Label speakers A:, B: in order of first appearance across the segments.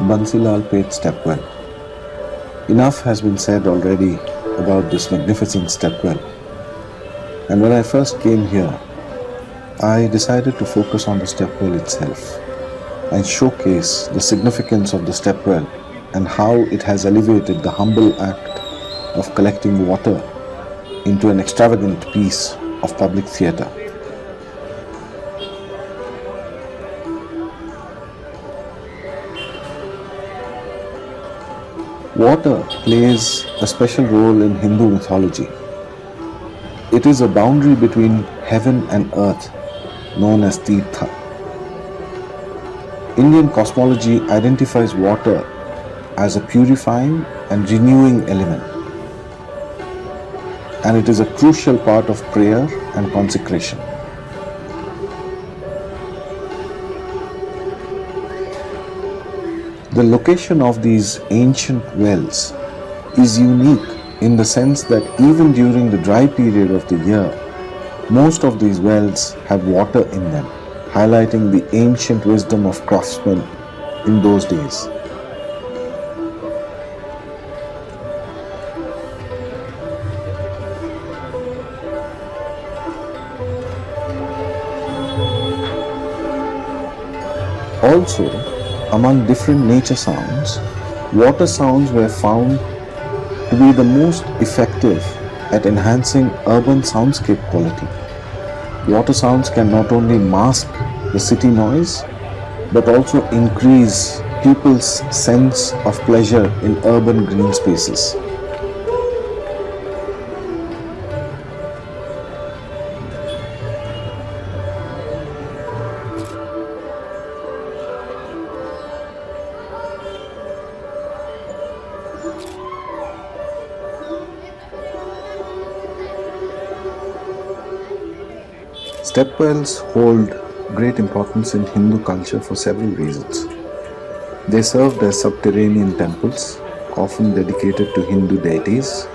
A: Bansilal Pet Stepwell. Enough has been said already about this magnificent stepwell, and when I first came here, I decided to focus on the stepwell itself and showcase the significance of the stepwell and how it has elevated the humble act of collecting water into an extravagant piece of public theatre. Water plays a special role in Hindu mythology. It is a boundary between heaven and earth known as Tirtha. Indian cosmology identifies water as a purifying and renewing element, and it is a crucial part of prayer and consecration. The location of these ancient wells is unique in the sense that even during the dry period of the year, most of these wells have water in them, highlighting the ancient wisdom of craftsmen in those days. Also, among different nature sounds, water sounds were found to be the most effective at enhancing urban soundscape quality. Water sounds can not only mask the city noise but also increase people's sense of pleasure in urban green spaces. Stepwells hold great importance in Hindu culture for several reasons. They served as subterranean temples, often dedicated to Hindu deities,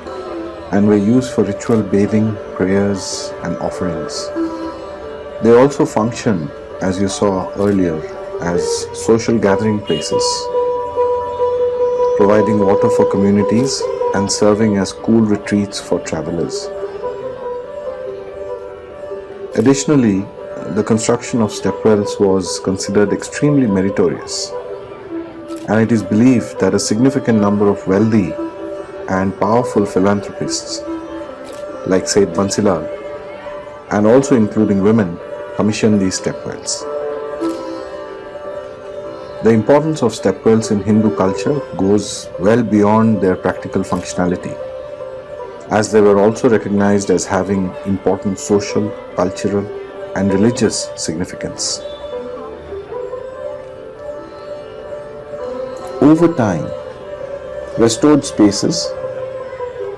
A: and were used for ritual bathing, prayers, and offerings. They also function, as you saw earlier, as social gathering places, providing water for communities and serving as cool retreats for travelers. Additionally, the construction of stepwells was considered extremely meritorious, and it is believed that a significant number of wealthy and powerful philanthropists, like Saint Bansilal, and also including women, commissioned these stepwells. The importance of stepwells in Hindu culture goes well beyond their practical functionality, as they were also recognized as having important social, cultural, and religious significance. Over time, restored spaces,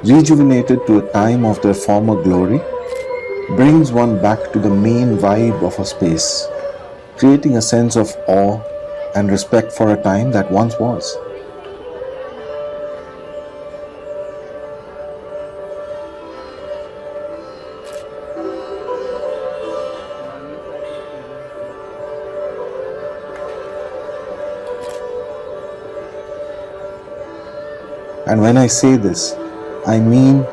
A: rejuvenated to a time of their former glory, brings one back to the main vibe of a space, creating a sense of awe and respect for a time that once was. And when I say this, I mean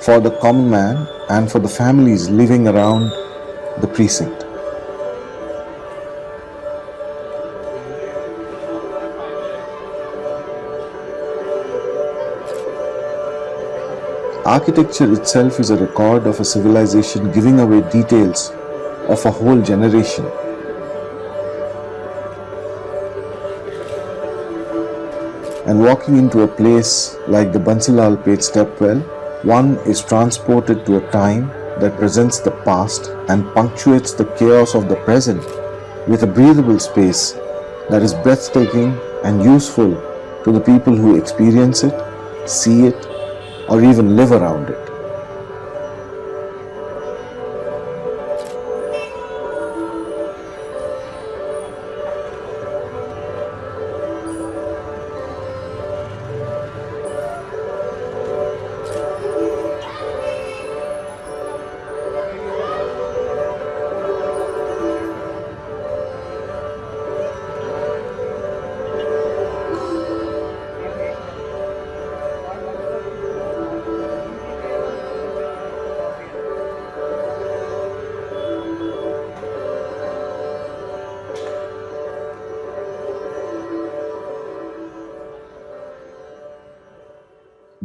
A: for the common man and for the families living around the precinct. Architecture itself is a record of a civilization giving away details of a whole generation. And walking into a place like the Bansilal Pet Stepwell, one is transported to a time that presents the past and punctuates the chaos of the present with a breathable space that is breathtaking and useful to the people who experience it, see it, or even live around it.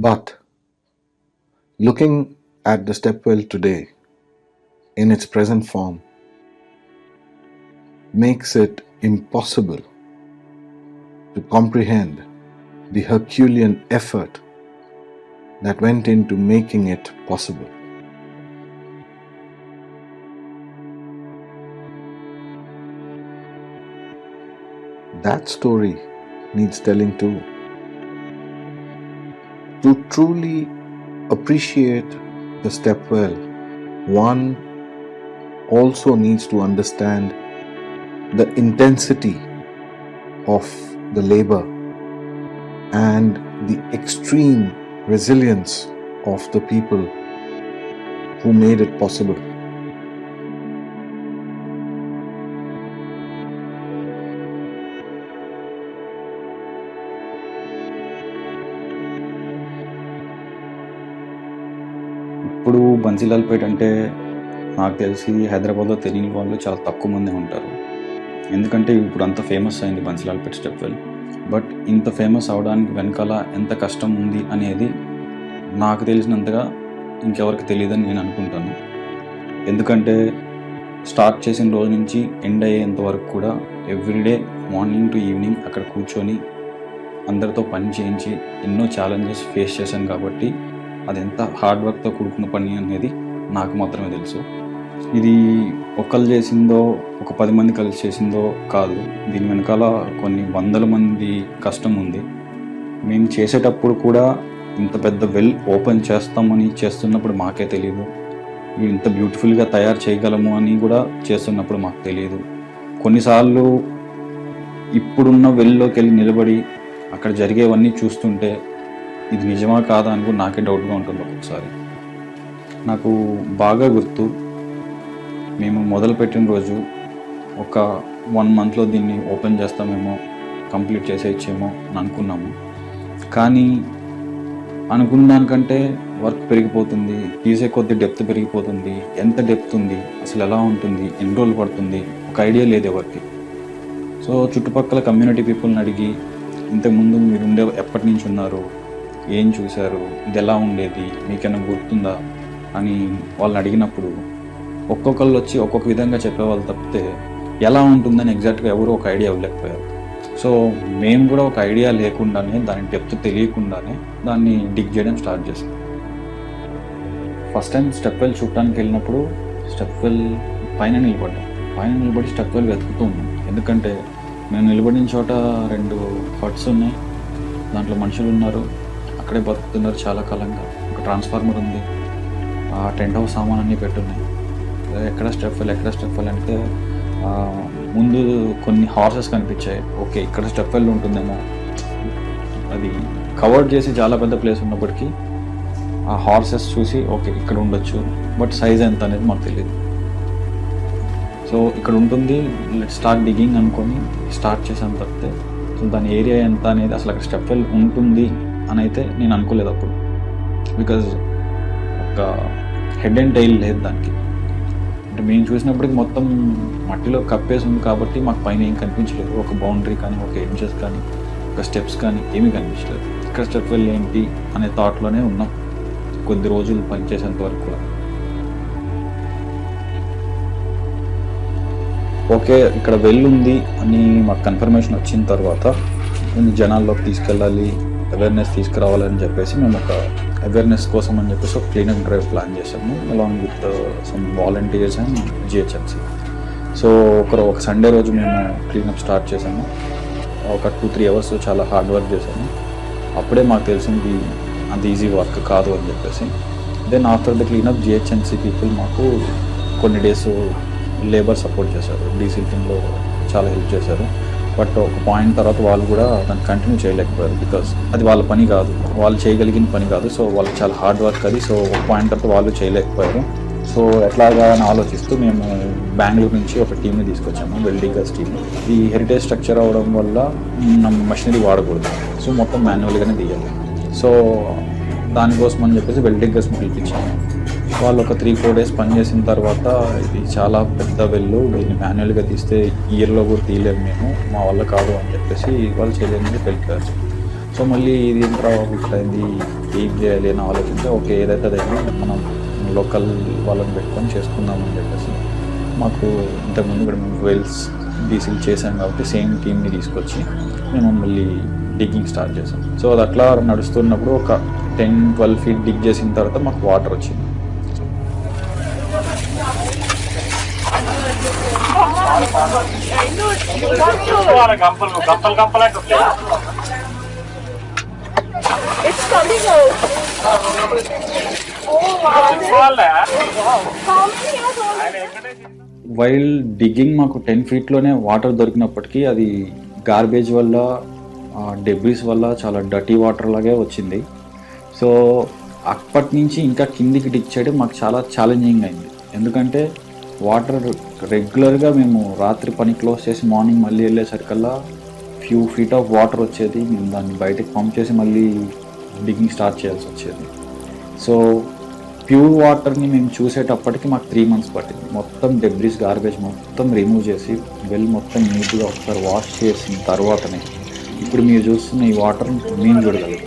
A: But looking at the stepwell today in its present form makes it impossible to comprehend the Herculean effort that went into making it possible. That story needs telling too. To truly appreciate the stepwell, one also needs to understand the intensity of the labor and the extreme resilience of the people who made it possible.
B: ఇప్పుడు బన్సీలాల్పేట్ అంటే నాకు తెలిసి హైదరాబాద్లో తెలియని వాళ్ళు చాలా తక్కువ మంది ఉంటారు. ఎందుకంటే ఇప్పుడు అంత ఫేమస్ అయింది బన్సీలాల్పేట్ స్టెప్వెల్. బట్ ఇంత ఫేమస్ అవడానికి వెనకాల ఎంత కష్టం ఉంది అనేది నాకు తెలిసినంతగా ఇంకెవరికి తెలియదని నేను అనుకుంటాను. ఎందుకంటే స్టార్ట్ చేసిన రోజు నుంచి ఎండ్ అయ్యేంత వరకు కూడా ఎవ్రీడే మార్నింగ్ టు ఈవినింగ్ అక్కడ కూర్చొని అందరితో పని చేయించి ఎన్నో ఛాలెంజెస్ ఫేస్ చేశాను కాబట్టి అది ఎంత హార్డ్ వర్క్తో కూడుకున్న పని అనేది నాకు మాత్రమే తెలుసు. ఇది ఒకళ్ళు చేసిందో ఒక 10 మంది కలిసి చేసిందో కాదు, దీని వెనకాల కొన్ని వందల మంది కష్టం ఉంది. మేము చేసేటప్పుడు కూడా ఇంత పెద్ద వెల్ ఓపెన్ చేస్తామని చేస్తున్నప్పుడు మాకే తెలియదు, ఇంత బ్యూటిఫుల్గా తయారు చేయగలము అని కూడా చేస్తున్నప్పుడు మాకు తెలియదు. కొన్నిసార్లు ఇప్పుడున్న వెల్లోకి వెళ్ళి నిలబడి అక్కడ జరిగేవన్నీ చూస్తుంటే ఇది నిజమా కాదా అని కూడా నాకే డౌట్గా ఉంటుంది ఒక్కొక్కసారి. నాకు బాగా గుర్తు, మేము మొదలుపెట్టిన రోజు ఒక 1 monthలో దీన్ని ఓపెన్ చేస్తామేమో, కంప్లీట్ చేసేయచ్చేమో అని అనుకున్నాము. కానీ అనుకున్న దానికంటే వర్క్ పెరిగిపోతుంది, తీసే కొద్ది డెప్త్ పెరిగిపోతుంది. ఎంత డెప్త్ ఉంది, అసలు ఎలా ఉంటుంది, ఎన్ని రోజులు పడుతుంది, ఒక ఐడియా లేదు ఎవరికి. సో చుట్టుపక్కల కమ్యూనిటీ పీపుల్ని అడిగి, ఇంతకుముందు మీరు ఎప్పటి నుంచి ఉన్నారు, ఏం చూశారు, ఇది ఎలా ఉండేది, మీకేమైనా గుర్తుందా అని వాళ్ళని అడిగినప్పుడు ఒక్కొక్కళ్ళు వచ్చి ఒక్కొక్క విధంగా చెప్పేవాళ్ళు తప్పితే ఎలా ఉంటుందని ఎగ్జాక్ట్గా ఎవరు ఒక ఐడియా ఇవ్వలేకపోయారు. సో మేము కూడా ఒక ఐడియా లేకుండానే, దాని డెప్త్ తెలియకుండానే దాన్ని డిగ్ చేయడం స్టార్ట్ చేసాం. ఫస్ట్ టైం స్టెప్వెల్ చూడటానికి వెళ్ళినప్పుడు స్టెప్వెల్ పైన నిలబడి స్టెప్వెల్ వెతుకుతూ ఉన్నాం. ఎందుకంటే మేము నిలబడిన చోట 2 హట్స్ ఉన్నాయి, దాంట్లో మనుషులు ఉన్నారు, అక్కడే బతుకుతున్నారు చాలా కాలంగా. ఒక ట్రాన్స్ఫార్మర్ ఉంది, ఆ టెంట్ హౌస్ సామాన్ అన్నీ పెట్టున్నాయి. ఎక్కడ స్టెప్వెల్ అంటే ముందు కొన్ని హార్సెస్ కనిపించాయి. ఓకే, ఇక్కడ స్టెప్వెల్ ఉంటుందేమో. అది కవర్ చేసి చాలా పెద్ద ప్లేస్ ఉన్నప్పటికీ ఆ హార్సెస్ చూసి ఓకే ఇక్కడ ఉండొచ్చు, బట్ సైజ్ ఎంత అనేది మాకు తెలియదు. సో ఇక్కడ ఉంటుంది, లెట్ స్టార్ట్ డిగింగ్ అనుకొని స్టార్ట్ చేసాను తప్పితే సో దాని ఏరియా ఎంత అనేది, అసలు అక్కడ స్టెప్వెల్ ఉంటుంది అని అయితే నేను అనుకోలేదు అప్పుడు. బికాజ్ ఒక హెడ్ అండ్ టైల్ లేదు దానికి. అంటే మేము చూసినప్పటికి మొత్తం మట్టిలో కప్పేసి ఉంది కాబట్టి మాకు పైన ఏం కనిపించలేదు. ఒక బౌండరీ కానీ, ఒక ఎడ్జెస్ కానీ, ఒక స్టెప్స్ కానీ ఏమీ కనిపించలేదు. ఇక్కడ స్టెప్వెల్ ఏంటి అనే థాట్లోనే ఉన్నాం కొద్ది రోజులు పనిచేసేంత వరకు కూడా. ఓకే, ఇక్కడ వెల్ ఉంది అని మాకు కన్ఫర్మేషన్ వచ్చిన తర్వాత జనాల్లోకి తీసుకెళ్ళాలి, అవేర్నెస్ తీసుకురావాలని చెప్పేసి మేము ఒక అవేర్నెస్ కోసం అని చెప్పేసి ఒక క్లీనప్ డ్రైవ్ ప్లాన్ చేసాము along with some volunteers and GHMC. So ఒక సండే రోజు మేము క్లీనప్ స్టార్ట్ చేసాము. ఒక 2-3 hours చాలా హార్డ్ వర్క్ చేసాము. అప్పుడే మాకు తెలిసింది అంత ఈజీ వర్క్ కాదు అని చెప్పేసి. Then after the cleanup GHMC people మాకు కొన్ని డేస్ లేబర్ సపోర్ట్ చేశారు, డీసిల్టింగ్లో చాలా హెల్ప్ చేశారు. బట్ ఒక పాయింట్ తర్వాత వాళ్ళు కూడా దాన్ని కంటిన్యూ చేయలేకపోయారు. బికాస్ అది వాళ్ళ పని కాదు, వాళ్ళు చేయగలిగిన పని కాదు. సో వాళ్ళు చాలా హార్డ్ వర్క్ అది. సో ఒక పాయింట్ తర్వాత వాళ్ళు చేయలేకపోయారు. సో ఎట్లాగా అని ఆలోచిస్తూ మేము బెంగళూరు నుంచి ఒక టీమ్ని తీసుకొచ్చాము, వెల్డింగర్స్ టీమ్. ఈ హెరిటేజ్ స్ట్రక్చర్ అవ్వడం వల్ల మషినరీ వాడకూడదు, సో మొత్తం మాన్యువల్గానే తీయాలి. సో దానికోసం అని చెప్పేసి వెల్డింగర్స్ని పిలిపించాము. వాళ్ళు ఒక 3-4 days పనిచేసిన తర్వాత ఇది చాలా పెద్ద వెళ్ళు, దీన్ని మాన్యువల్గా తీస్తే ఇయర్లో కూడా తీయలేము మేము, మా వల్ల కాదు అని చెప్పేసి వాళ్ళు చేయలేని వెళ్ళిపోయారు. సో మళ్ళీ ఇది ఏంట్రా ఇట్లయింది, ఏం చేయాలి అని ఆలోచించి ఓకే ఏదైతే అదైంది మనం లోకల్ వాళ్ళని పెట్టుకొని చేసుకుందామని చెప్పేసి మాకు ఇంతకుముందు ఇక్కడ మేము వెల్స్ డీసీల్ చేసాం కాబట్టి సేమ్ టీమ్ని తీసుకొచ్చి మేము మళ్ళీ డిగ్గింగ్ స్టార్ట్ చేసాం. సో అది అట్లా నడుస్తున్నప్పుడు ఒక 10-12 ఫీట్ డిగ్ చేసిన తర్వాత మాకు వాటర్ వచ్చింది.
C: It's coming out. Oh wow. How many years old?
B: While digging మాకు 10 ఫీట్లోనే వాటర్ దొరికినప్పటికీ అది గార్బేజ్ వల్ల డెబ్రీస్ వల్ల చాలా డర్టీ వాటర్ లాగే వచ్చింది. సో అప్పటి నుంచి ఇంకా కిందికి డిగ్ చేయడం మాకు చాలా ఛాలెంజింగ్ అయింది. ఎందుకంటే వాటర్ రెగ్యులర్గా మేము రాత్రి పని క్లోజ్ చేసి మార్నింగ్ మళ్ళీ వెళ్ళేసరికల్లా ఫ్యూ ఫీట్ ఆఫ్ వాటర్ వచ్చేది. మేము దాన్ని బయటకు పంప్ చేసి మళ్ళీ డిగ్గింగ్ స్టార్ట్ చేయాల్సి వచ్చేది. సో ప్యూర్ వాటర్ని మేము చూసేటప్పటికి మాకు 3 months పట్టింది. మొత్తం డెబ్రీస్ గార్బేజ్ మొత్తం రిమూవ్ చేసి వెల్ మొత్తం నీట్గా ఒకసారి వాష్ చేసిన తర్వాతనే ఇప్పుడు మీరు చూస్తున్న ఈ వాటర్ మేము చూడగలం.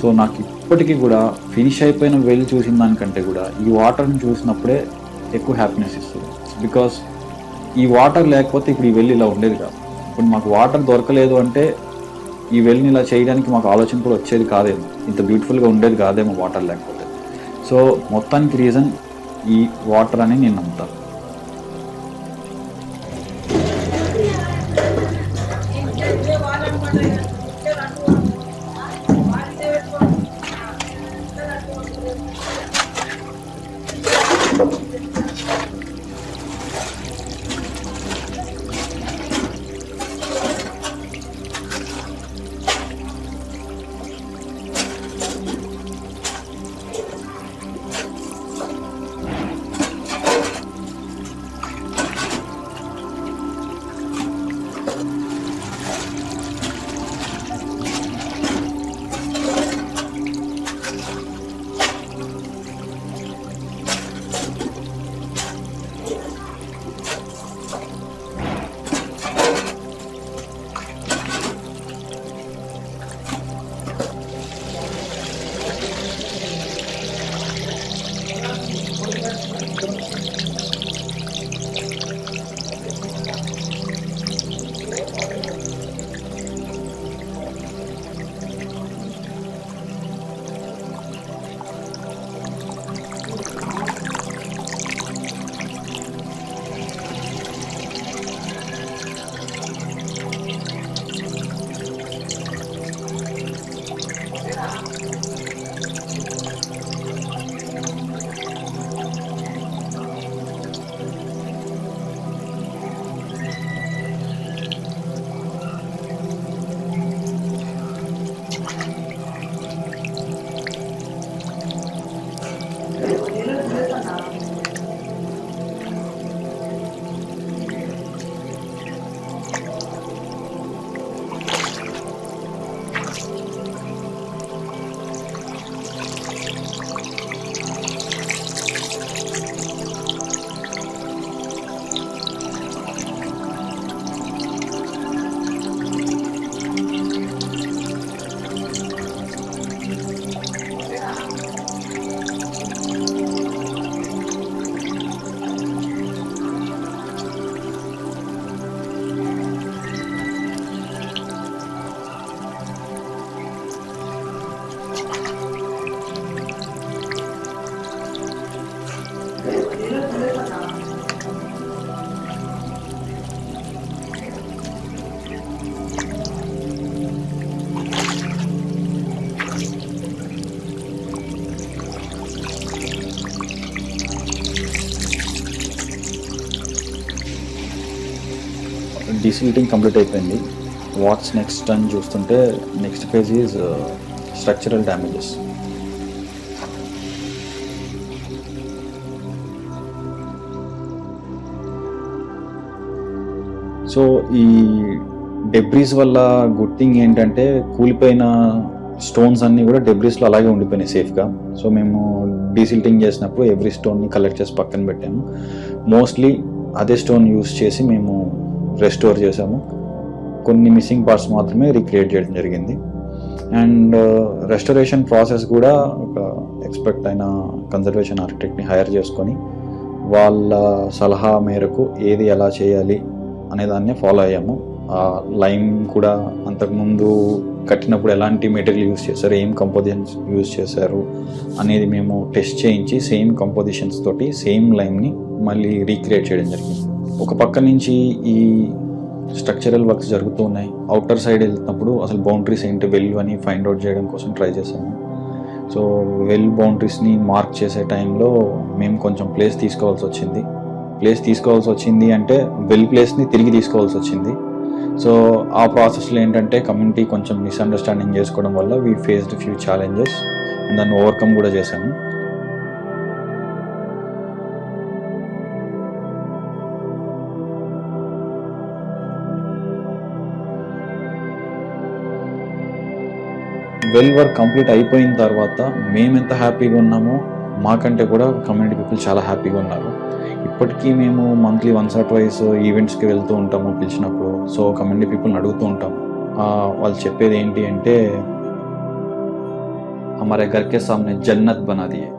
B: సో నాకు ఇప్పటికీ కూడా ఫినిష్ అయిపోయిన వెల్ చూసిన దానికంటే కూడా ఈ వాటర్ని చూసినప్పుడే ఎక్కువ హ్యాపీనెస్ ఇస్తుంది. బికాస్ ఈ వాటర్ లేకపోతే ఇప్పుడు ఈ వెల్ ఇలా ఉండేది కాదు. ఇప్పుడు మాకు వాటర్ దొరకలేదు అంటే ఈ వెల్ని ఇలా చేయడానికి మాకు ఆలోచన కూడా వచ్చేది కాదేమో, ఇంత బ్యూటిఫుల్గా ఉండేది కాదేమో వాటర్ లేకపోతే. సో మొత్తానికి రీజన్ ఈ వాటర్ అని నేను నమ్ముతాను. డీసిల్టింగ్ కంప్లీట్ అయిపోయింది. వాట్స్ నెక్స్ట్ అని చూస్తుంటే next phase is structural damages. So ఈ డెబ్రీస్ వల్ల గుడ్ థింగ్ ఏంటంటే కూలిపోయిన స్టోన్స్ అన్నీ కూడా డెబ్రీస్లో అలాగే ఉండిపోయినాయి సేఫ్గా. సో మేము డీసిల్టింగ్ చేసినప్పుడు ఎవ్రీ స్టోన్ని కలెక్ట్ చేసి పక్కన పెట్టాము. మోస్ట్లీ అదే స్టోన్ యూస్ చేసి మేము రెస్టోర్ చేసాము. కొన్ని మిస్సింగ్ పార్ట్స్ మాత్రమే రీక్రియేట్ చేయడం జరిగింది. అండ్ రెస్టోరేషన్ ప్రాసెస్ కూడా ఒక ఎక్స్పర్ట్ అయిన కన్జర్వేషన్ ఆర్కిటెక్ట్ని హైర్ చేసుకొని వాళ్ళ సలహా మేరకు ఏది ఎలా చేయాలి అనే దాన్ని ఫాలో అయ్యాము. లైమ్ కూడా అంతకుముందు కట్టినప్పుడు ఎలాంటి మెటీరియల్ యూస్ చేశారు, ఏం కంపోజిషన్స్ యూస్ చేశారు అనేది మేము టెస్ట్ చేయించి సేమ్ కంపోజిషన్స్ తోటి సేమ్ లైమ్ని మళ్ళీ రీక్రియేట్ చేయడం జరిగింది. ఒక పక్క నుంచి ఈ స్ట్రక్చరల్ వర్క్స్ జరుగుతూ ఉన్నాయి. అవుటర్ సైడ్ వెళ్తున్నప్పుడు అసలు బౌండరీస్ ఏంటి వెల్ అని ఫైండ్ అవుట్ చేయడం కోసం ట్రై చేసాము. సో వెల్ బౌండరీస్ని మార్క్ చేసే టైంలో మేము కొంచెం ప్లేస్ తీసుకోవాల్సి వచ్చింది అంటే వెల్ ప్లేస్ని తిరిగి తీసుకోవాల్సి వచ్చింది. సో ఆ ప్రాసెస్లో ఏంటంటే కమ్యూనిటీ కొంచెం మిస్అండర్స్టాండింగ్ చేసుకోవడం వల్ల we faced few challenges and దాన్ని ఓవర్కమ్ కూడా చేశాము. వెల్ వర్క్ కంప్లీట్ అయిపోయిన తర్వాత మేము ఎంత హ్యాపీగా ఉన్నామో మాకంటే కూడా కమ్యూనిటీ పీపుల్ చాలా హ్యాపీగా ఉన్నారు. ఇప్పటికీ మేము మంత్లీ వన్స్ ఆర్ ట్వైస్ ఈవెంట్స్కి వెళ్తూ ఉంటాము పిలిచినప్పుడు. సో కమ్యూనిటీ పీపుల్ని అడుగుతూ ఉంటాము. వాళ్ళు చెప్పేది ఏంటి అంటే హమారే ఘర్ కే సామ్నే జన్నత్ బనా దియే.